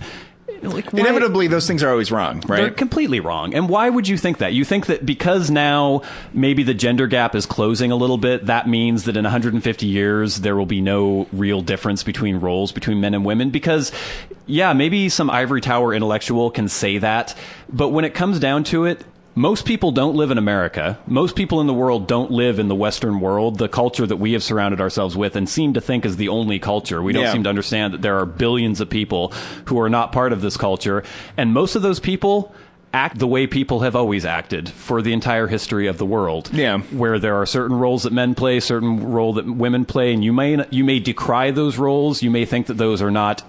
Like, inevitably, those things are always wrong, right? They're completely wrong. And why would you think that? You think that because now maybe the gender gap is closing a little bit, that means that in 150 years there will be no real difference between roles between men and women? Because, yeah, maybe some ivory tower intellectual can say that, but when it comes down to it, most people don't live in America. Most people in the world don't live in the Western world, the culture that we have surrounded ourselves with and seem to think is the only culture. We don't seem to understand that there are billions of people who are not part of this culture. And most of those people act the way people have always acted for the entire history of the world. Yeah. Where there are certain roles that men play, certain role that women play, and you may decry those roles. You may think that those are not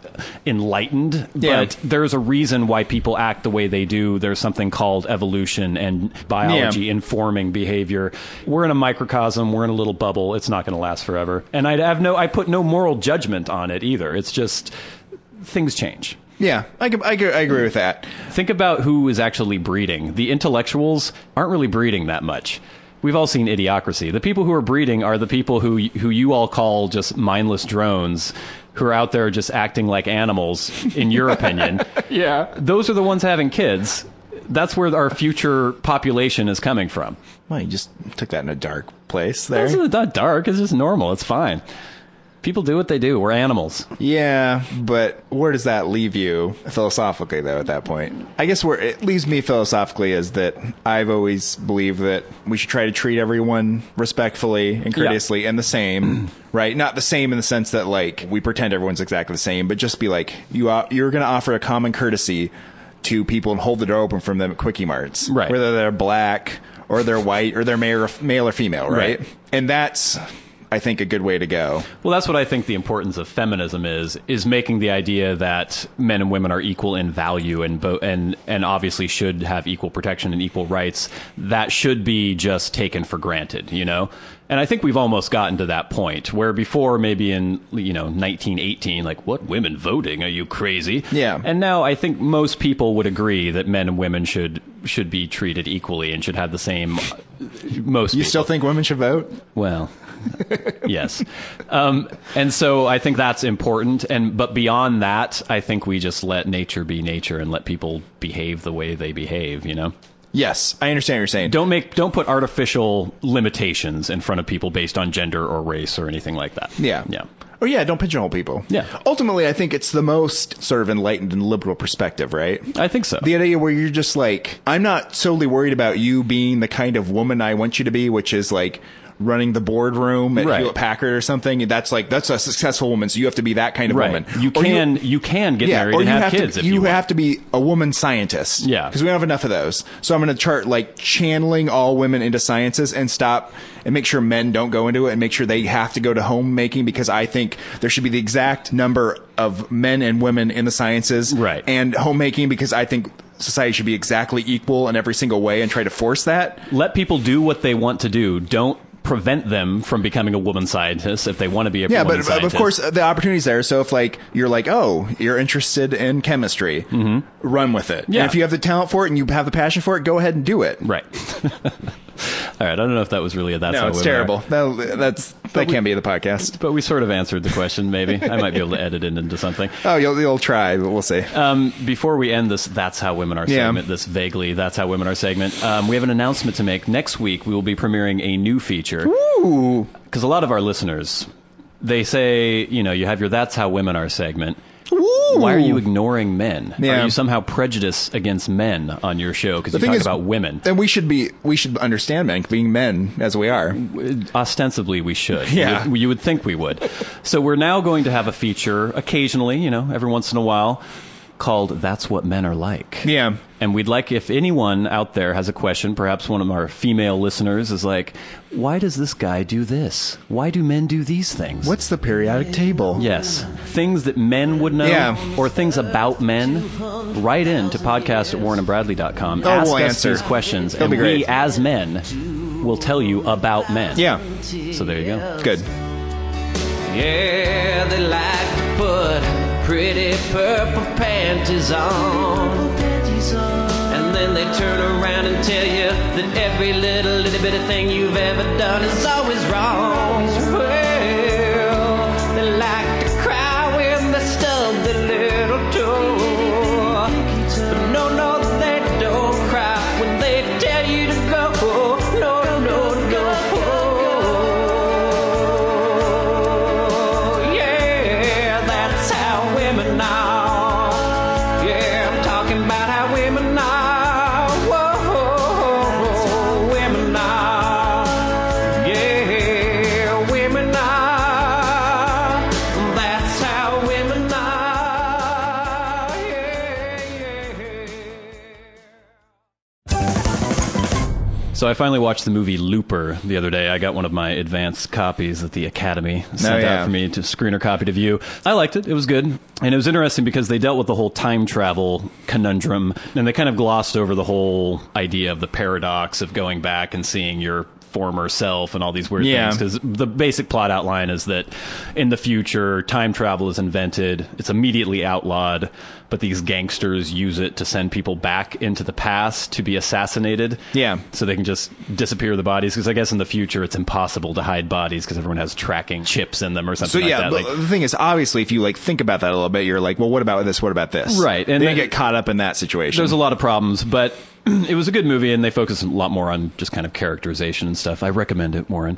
enlightened, but there's a reason why people act the way they do. There's something called evolution and biology informing behavior. We're in a microcosm. We're in a little bubble. It's not going to last forever. And I put no moral judgment on it either. It's just things change. Yeah, I agree with that. Think about who is actually breeding. The intellectuals aren't really breeding that much. We've all seen Idiocracy. The people who are breeding are the people who you all call just mindless drones, who are out there just acting like animals, in your opinion. Yeah. Those are the ones having kids. That's where our future population is coming from. Well, you just took that in a dark place there. It's not dark. It's just normal. It's fine. People do what they do. We're animals. Yeah, but where does that leave you philosophically, though, at that point? I guess where it leaves me philosophically is that I've always believed that we should try to treat everyone respectfully and courteously and the same, right? Not the same in the sense that, like, we pretend everyone's exactly the same, but just be like, you're going to offer a common courtesy to people and hold the door open from them at Quickie Marts. Right. Whether they're black or they're white or they're male or female, right? And that's, I think, a good way to go. Well, that's what I think the importance of feminism is making the idea that men and women are equal in value and obviously should have equal protection and equal rights. That should be just taken for granted, you know? And I think we've almost gotten to that point where before, maybe in 1918, like, what, women voting? Are you crazy? Yeah. And now I think most people would agree that men and women should be treated equally and should have the same. You still think women should vote? Well, yes. And so I think that's important. But beyond that, I think we just let nature be nature and let people behave the way they behave, you know? Yes, I understand what you're saying. Don't put artificial limitations in front of people based on gender or race or anything like that. Yeah. Yeah. Or don't pigeonhole people. Yeah. Ultimately, I think it's the most sort of enlightened and liberal perspective, right? I think so. The idea where you're just like, I'm not solely worried about you being the kind of woman I want you to be, which is like running the boardroom at Right. Hewlett Packard or something. That's a successful woman. So you have to be that kind of woman. You can get married or and you have kids to, if you want. have to be a woman scientist. Yeah. Because we don't have enough of those. So I'm going to chart like channeling all women into sciences and stop and make sure men don't go into it and make sure they have to go to homemaking, because I think there should be the exact number of men and women in the sciences. Right. And homemaking, because I think society should be exactly equal in every single way, and try to force that. Let people do what they want to do. Don't prevent them from becoming a woman scientist if they want to be a woman scientist. But of course the opportunity's there. So if like you're like, oh, you're interested in chemistry, run with it. Yeah. And if you have the talent for it and you have the passion for it, go ahead and do it. Right. All right. I don't know if that was really that's No, how it's women terrible. are. That can't be the podcast. But we sort of answered the question. Maybe I might be able to edit it into something. Oh, you'll try, but we'll see. Before we end this That's How Women Are segment, this vaguely That's How Women Are segment, we have an announcement to make. Next week, we will be premiering a new feature. Ooh. Because a lot of our listeners, they say, you have your That's How Women Are segment. Ooh. Why are you ignoring men? Yeah. Are you somehow prejudiced against men on your show because you talk about women? And we should understand men, being men as we are. Ostensibly, we should. Yeah. You would think we would. So we're now going to have a feature occasionally, every once in a while, called That's What Men Are Like. Yeah. And we'd like, if anyone out there has a question, perhaps one of our female listeners is like, why does this guy do this? Why do men do these things? What's the periodic table? Yes. Things that men would know, Yeah. or things about men. Write in to podcast@warrenandbradley.com. Ask we'll us answer. these questions, That'll and be great. we, as men, will tell you about men. Yeah. So there you go. Good. Yeah, they like to put pretty purple panties on. And then they turn around and tell you that every little bit of thing you've ever done is always wrong. Well, they like to cry when they stub their little toe. But no, they don't cry when they tell you to go. No. Yeah, that's how women are. Yeah, I'm talking about how women are. Whoa, women are. Yeah, women are. That's how women are. Yeah. So I finally watched the movie Looper the other day. I got one of my advanced copies that the Academy sent out for me to screener copy to view. I liked it. It was good. And it was interesting because they dealt with the whole time travel conundrum, and they kind of glossed over the whole idea of the paradox of going back and seeing your former self and all these weird things. Because the basic plot outline is that in the future, time travel is invented. It's immediately outlawed, but these gangsters use it to send people back into the past to be assassinated. Yeah. So they can just disappear the bodies. Because I guess in the future, it's impossible to hide bodies because everyone has tracking chips in them or something like that. But the thing is, obviously, if you think about that a little bit, you're like, well, what about this? What about this? Right. And then you get caught up in that situation. There's a lot of problems, but it was a good movie, and they focus a lot more on just kind of characterization and stuff. I recommend it, Warren.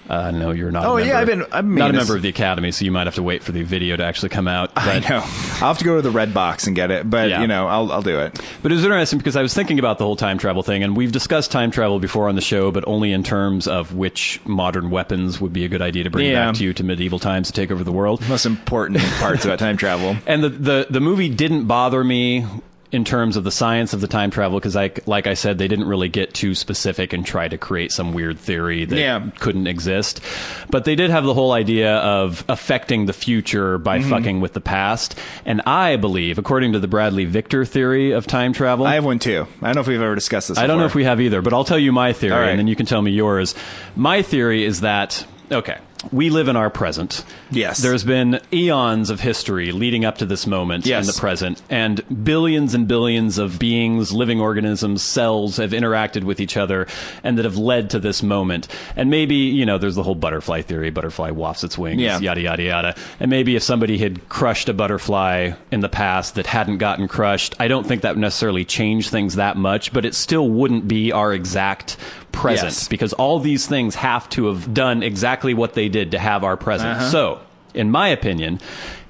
I know you're not. Oh, a member, yeah, I've been not a member of the Academy, so you might have to wait for the video to actually come out. But, I know. I'll have to go to the red box and get it, but I'll do it. But it was interesting because I was thinking about the whole time travel thing, and we've discussed time travel before on the show, but only in terms of which modern weapons would be a good idea to bring back to you to medieval times to take over the world. Most important parts about time travel. And the movie didn't bother me in terms of the science of the time travel, because like I said, they didn't really get too specific and try to create some weird theory that couldn't exist. But they did have the whole idea of affecting the future by fucking with the past. And I believe, according to the Bradley Victor theory of time travel... I have one too. I don't know if we've ever discussed this before. I don't know if we have either, but I'll tell you my theory, right. and then you can tell me yours. My theory is that... Okay, we live in our present. Yes. There's been eons of history leading up to this moment in the present, and billions and billions of beings, living organisms, cells have interacted with each other and that have led to this moment. And maybe, there's the whole butterfly theory, butterfly wafts its wings, yada, yada, yada. And maybe if somebody had crushed a butterfly in the past that hadn't gotten crushed, I don't think that would necessarily change things that much, but it still wouldn't be our exact present, because all these things have to have done exactly what they did to have our present. So, in my opinion,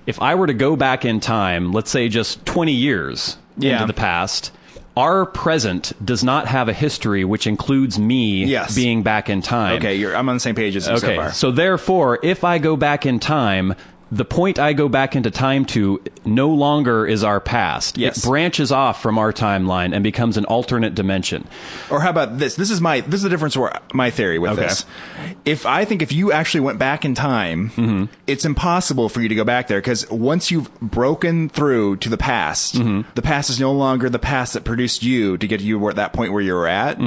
if I were to go back in time, let's say just 20 years into the past, our present does not have a history which includes me Yes. being back in time. Okay, I'm on the same page as you so Okay, far. so therefore, if I go back in time, the point I go back into time to no longer is our past. Yes. It branches off from our timeline and becomes an alternate dimension. Or how about this? This is the difference where my theory with Okay. this. If you actually went back in time, it's impossible for you to go back there because once you've broken through to the past, the past is no longer the past that produced you to get you at that point where you were at.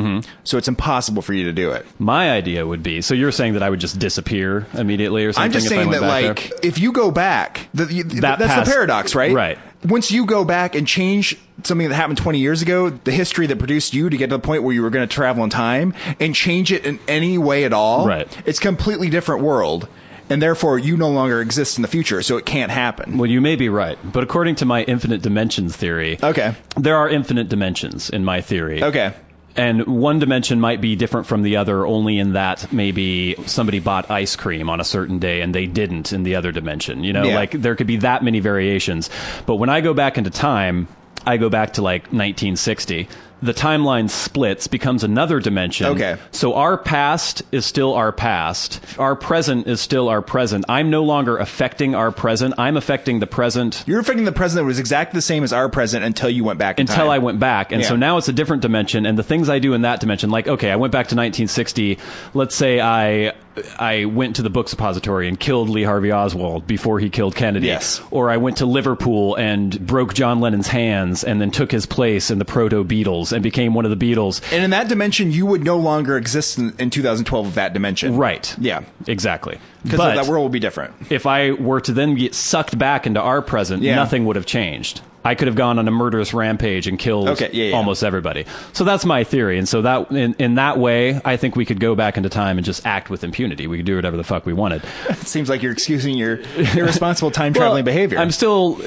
So it's impossible for you to do it. My idea would be, so you're saying that I would just disappear immediately or something? I'm just if I saying went that, back like, there? if you go back, that's past- the paradox, right? Right. Once you go back and change something that happened 20 years ago, the history that produced you to get to the point where you were going to travel in time and change it in any way at all, Right. it's a completely different world. And therefore, you no longer exist in the future, so it can't happen. Well, you may be right, but according to my infinite dimensions theory, Okay. there are infinite dimensions in my theory. Okay. And one dimension might be different from the other only in that maybe somebody bought ice cream on a certain day and they didn't in the other dimension. You know, Yeah. like there could be that many variations. But when I go back into time, I go back to like 1960. The timeline splits, becomes another dimension. Okay. So our past is still our past. Our present is still our present. I'm no longer affecting our present. I'm affecting the present. You're affecting the present that was exactly the same as our present until you went back in time. Until I went back. And Yeah. so now it's a different dimension. And the things I do in that dimension, like, okay, I went back to 1960. Let's say I went to the book suppository and killed Lee Harvey Oswald before he killed Kennedy. Yes. Or I went to Liverpool and broke John Lennon's hands and then took his place in the proto-Beatles and became one of the Beatles. And in that dimension, you would no longer exist in 2012 of that dimension. Right. Yeah. Exactly. Because But that world will be different. if I were to then get sucked back into our present, Yeah. nothing would have changed. I could have gone on a murderous rampage and killed almost everybody. So that's my theory. And so that in that way, I think we could go back into time and just act with impunity. We could do whatever the fuck we wanted. It seems like you're excusing your irresponsible time traveling behavior. I'm still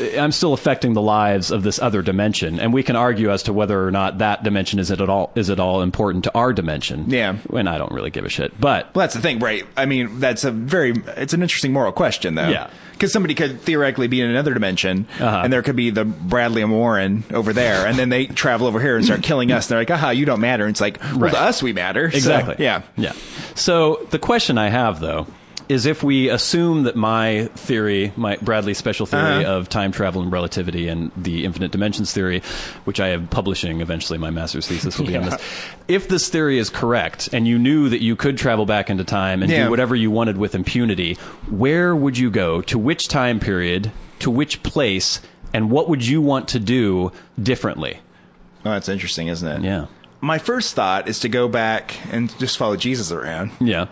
affecting the lives of this other dimension, and we can argue as to whether or not that dimension is at all important to our dimension. Yeah. And I don't really give a shit. But Well, that's the thing, right? I mean, it's an interesting moral question, though. Yeah. Because somebody could theoretically be in another dimension, and there could be the Bradley and Warren over there, and then they travel over here and start killing us. And they're like, aha, you don't matter. And it's like, well, Right. to us, we matter. Exactly. So, yeah. Yeah. So the question I have, though, is if we assume that my theory, my Bradley's special theory of time travel and relativity and the infinite dimensions theory, which I am publishing eventually, my master's thesis will be on this. If this theory is correct and you knew that you could travel back into time and do whatever you wanted with impunity, where would you go? To which time period? To which place? And what would you want to do differently? Oh, that's interesting, isn't it? Yeah. My first thought is to go back and just follow Jesus around. Yeah.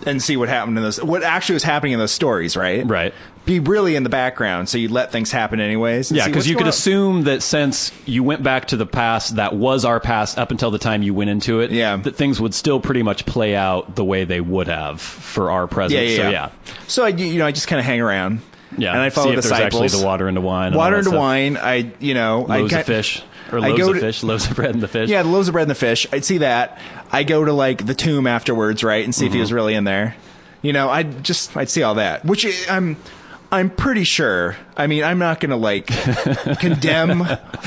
And see what happened in those, what actually was happening in those stories, right? Right. Be really in the background, so you let things happen anyways. Yeah, because you could assume that since you went back to the past that was our past up until the time you went into it, that things would still pretty much play out the way they would have for our present. So I just kind of hang around. Yeah, and I follow see if disciples. There's actually the water into wine. Water into wine. Loaves of fish. Or loaves of bread and the fish. Yeah, the loaves of bread and the fish. I'd see that. I go to like the tomb afterwards, right, and see if he was really in there. I'd see all that. Which I'm pretty sure. I mean, I'm not going to like condemn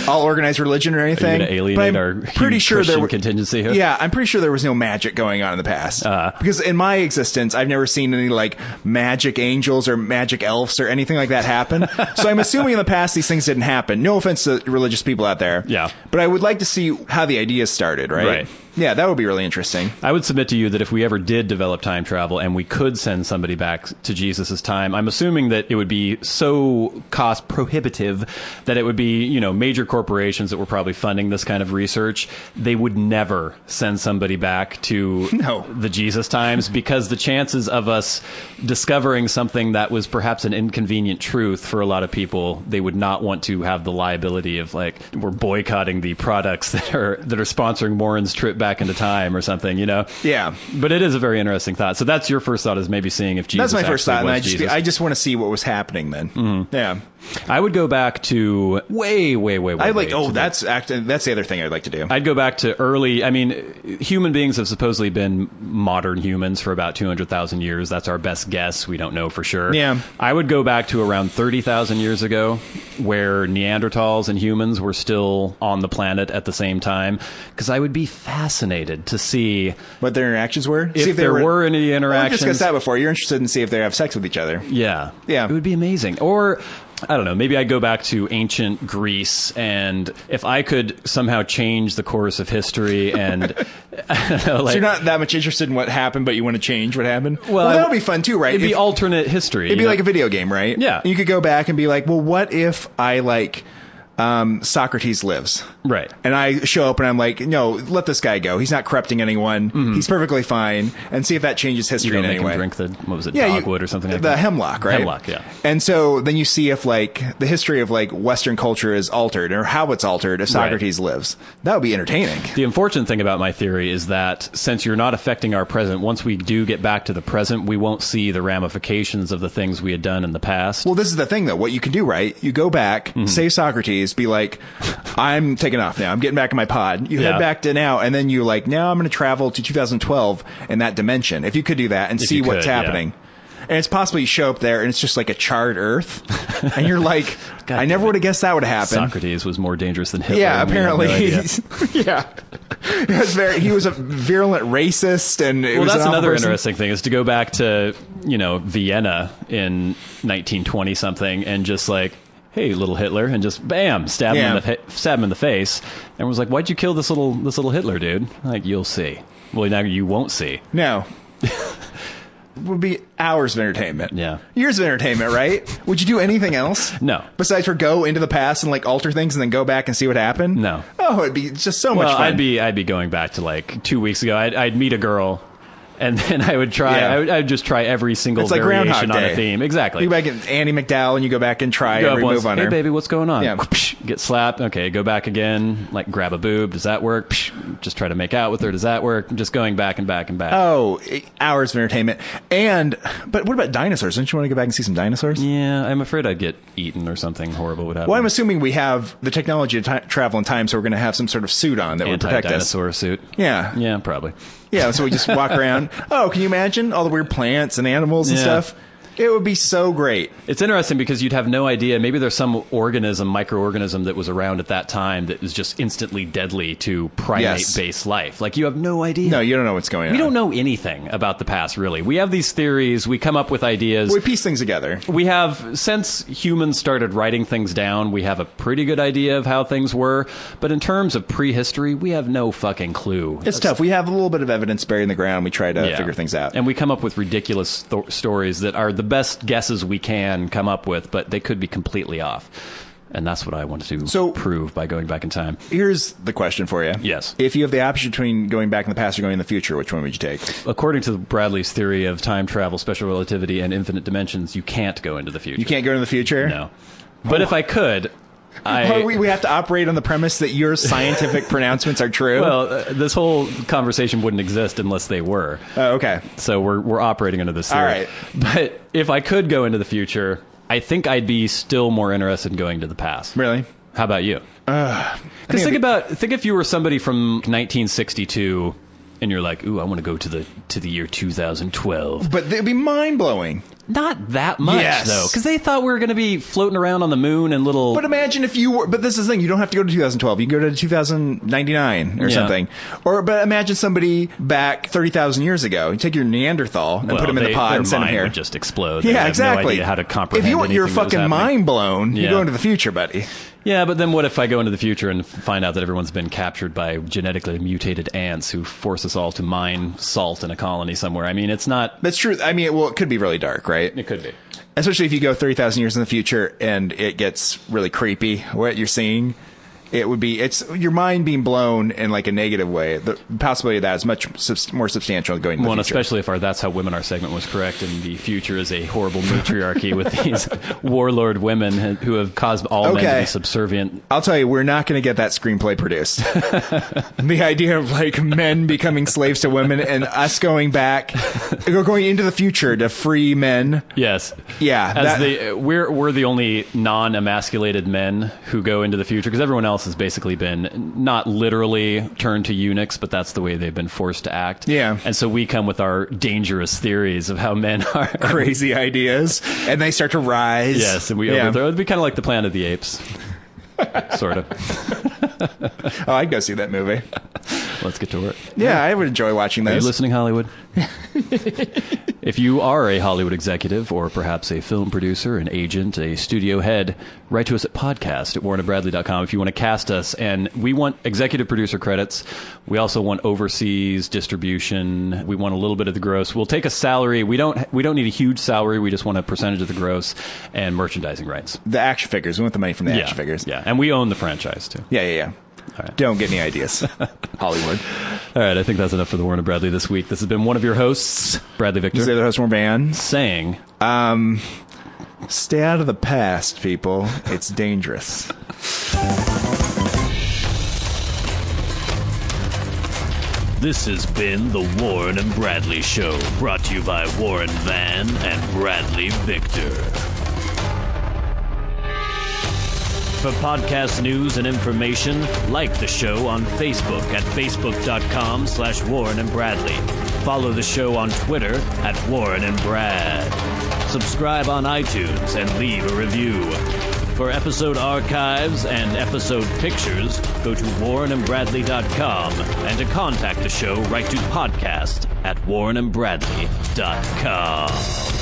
all organized religion or anything. Are you gonna alienate but our I'm pretty sure Christian there contingency here? Yeah, I'm pretty sure there was no magic going on in the past. Because in my existence, I've never seen any like magic angels or magic elves or anything like that happen. So I'm assuming in the past these things didn't happen. No offense to religious people out there. Yeah. But I would like to see how the idea started, right? Right. Yeah, that would be really interesting. I would submit to you that if we ever did develop time travel and we could send somebody back to Jesus' time, I'm assuming that it would be so cost prohibitive that it would be, major corporations that were probably funding this kind of research. They would never send somebody back to the Jesus times because the chances of us discovering something that was perhaps an inconvenient truth for a lot of people, they would not want to have the liability of like, we're boycotting the products that are sponsoring Warren's trip back into time or something, Yeah. But it is a very interesting thought. So that's your first thought, is maybe seeing if Jesus. That's my first thought, and was Jesus. I just want to see what was happening then. Yeah. I would go back to way. That's the other thing I'd like to do. I'd go back to early. I mean, human beings have supposedly been modern humans for about 200,000 years. That's our best guess. We don't know for sure. Yeah. I would go back to around 30,000 years ago, where Neanderthals and humans were still on the planet at the same time, because I would be fascinated to see what their interactions were. If there were any interactions. We discussed that before. You're interested in see if they have sex with each other. Yeah. Yeah. It would be amazing. Or, I don't know, maybe I'd go back to ancient Greece, and if I could somehow change the course of history and... I don't know, so you're not that much interested in what happened, but you want to change what happened? Well, that would be fun too, right? It'd be alternate history. It'd be like a video game, right? Yeah. You could go back and be like, well, what if I Socrates lives. Right. And I show up and I'm like, no, let this guy go. He's not corrupting anyone. He's perfectly fine. And see if that changes history in any way. Drink the, what was it, dogwood or something like that? The hemlock, right? Hemlock, yeah. And so then you see if the history of Western culture is altered or how it's altered if Socrates lives. That would be entertaining. The unfortunate thing about my theory is that since you're not affecting our present, once we do get back to the present, we won't see the ramifications of the things we had done in the past. Well, this is the thing, though. What you can do, right? You go back, save Socrates, be like, I'm taking off now. I'm getting back in my pod. You head back to now, and then you're like, now I'm going to travel to 2012 in that dimension. If you could do that and see what's happening. And it's possible you show up there and it's just like a charred Earth. And you're like, I never would have guessed that would have happened. Socrates was more dangerous than Hitler. Yeah, apparently. He was a virulent racist. And that's another interesting thing is to go back to, Vienna in 1920 something and just like, hey, little Hitler, and just bam, stab him in the face, and was like, why'd you kill this little Hitler, dude? Like, you'll see. Well, now you won't see. No. Would be hours of entertainment. Yeah. Years of entertainment, right? Would you do anything else? No. Besides for go into the past and alter things and then go back and see what happened? No. Oh, it'd be just so much fun. I'd be going back to 2 weeks ago. I'd meet a girl. And then I would try. Yeah. I would just try every single variation on a theme. Exactly. You go back at Annie McDowell and you go back and try every move on her. Hey, baby, what's going on? Yeah. Get slapped. Okay, go back again. Grab a boob. Does that work? Just try to make out with her. Does that work? Just going back and back and back. Oh, hours of entertainment. But what about dinosaurs? Don't you want to go back and see some dinosaurs? Yeah, I'm afraid I'd get eaten or something horrible would happen. Well, I'm assuming we have the technology to travel in time, so we're going to have some sort of suit on that would protect us. Anti-dinosaur suit. Yeah. Yeah, probably. Yeah, so we just walk around. Oh, can you imagine all the weird plants and animals and stuff? It would be so great. It's interesting because you'd have no idea. Maybe there's some microorganism that was around at that time that was just instantly deadly to primate-based life. You have no idea. No, you don't know what's going on. We don't know anything about the past, really. We have these theories. We come up with ideas. We piece things together. We have, since humans started writing things down, we have a pretty good idea of how things were. But in terms of prehistory, we have no fucking clue. It's tough. We have a little bit of evidence buried in the ground. We try to figure things out. And we come up with ridiculous stories that are the best guesses we can come up with, but they could be completely off. And that's what I wanted to prove by going back in time. Here's the question for you. Yes. If you have the option between going back in the past or going in the future, which one would you take? According to Bradley's theory of time travel, special relativity, and infinite dimensions, you can't go into the future. You can't go into the future? No. But if I could... we have to operate on the premise that your scientific pronouncements are true? Well, this whole conversation wouldn't exist unless they were. Oh, okay. So we're operating under this theory. All right. But if I could go into the future, I think I'd be still more interested in going to the past. Really? How about you? Because think if you were somebody from 1962 and you're like, ooh, I want to go to the year 2012. But it'd be mind-blowing. Not that much, though, because they thought we were going to be floating around on the moon and little... But imagine if you were... But this is the thing. You don't have to go to 2012. You can go to 2099 or something. But imagine somebody back 30,000 years ago. You take your Neanderthal and put him in the pod and send him here. Would just explode. Yeah, exactly. No idea how to comprehend if you want your anything that was fucking happening. mind blown, you go into the future, buddy. Yeah, but then what if I go into the future and find out that everyone's been captured by genetically mutated ants who force us all to mine salt in a colony somewhere? I mean, it's not... That's true. I mean, it could be really dark, right? It could be. Especially if you go 30,000 years in the future and it gets really creepy, what you're seeing. it would be, it's your mind being blown in like a negative way. The possibility of that is much more substantial going into the future. Especially if our That's How Women Are segment was correct, and the future is a horrible matriarchy with these warlord women who have caused all men to be subservient. I'll tell you, we're not going to get that screenplay produced. The idea of like men becoming slaves to women and us going into the future to free men. Yes. Yeah. We're the only non-emasculated men who go into the future, because everyone else has basically been not literally turned to eunuchs, but that's the way they've been forced to act. Yeah. And so we come with our dangerous theories of how men are. Crazy ideas. And they start to rise. Yes, and we overthrow. It'd be kind of like the Planet of the Apes. Sort of. Oh, I'd go see that movie. Let's get to work. Yeah, I would enjoy watching those. Are you listening, Hollywood? If you are a Hollywood executive, or perhaps a film producer, an agent, a studio head, write to us at podcast@warrenandbradley.com if you want to cast us. And we want executive producer credits. We also want overseas distribution. We want a little bit of the gross. We'll take a salary. We don't need a huge salary. We just want a percentage of the gross and merchandising rights. The action figures. We want the money from the action figures. Yeah, and we own the franchise, too. Yeah. All right. Don't get any ideas, Hollywood. All right, I think that's enough for the Warren and Bradley this week. This has been one of your hosts, Bradley Victor. This is the other host, Warren Van. Saying, stay out of the past, people. It's dangerous. This has been the Warren and Bradley Show, brought to you by Warren Van and Bradley Victor. For podcast news and information, like the show on Facebook at facebook.com/Warren and Bradley. Follow the show on Twitter at Warren and Brad. Subscribe on iTunes and leave a review. For episode archives and episode pictures, go to warrenandbradley.com, and to contact the show, write to podcast@warrenandbradley.com.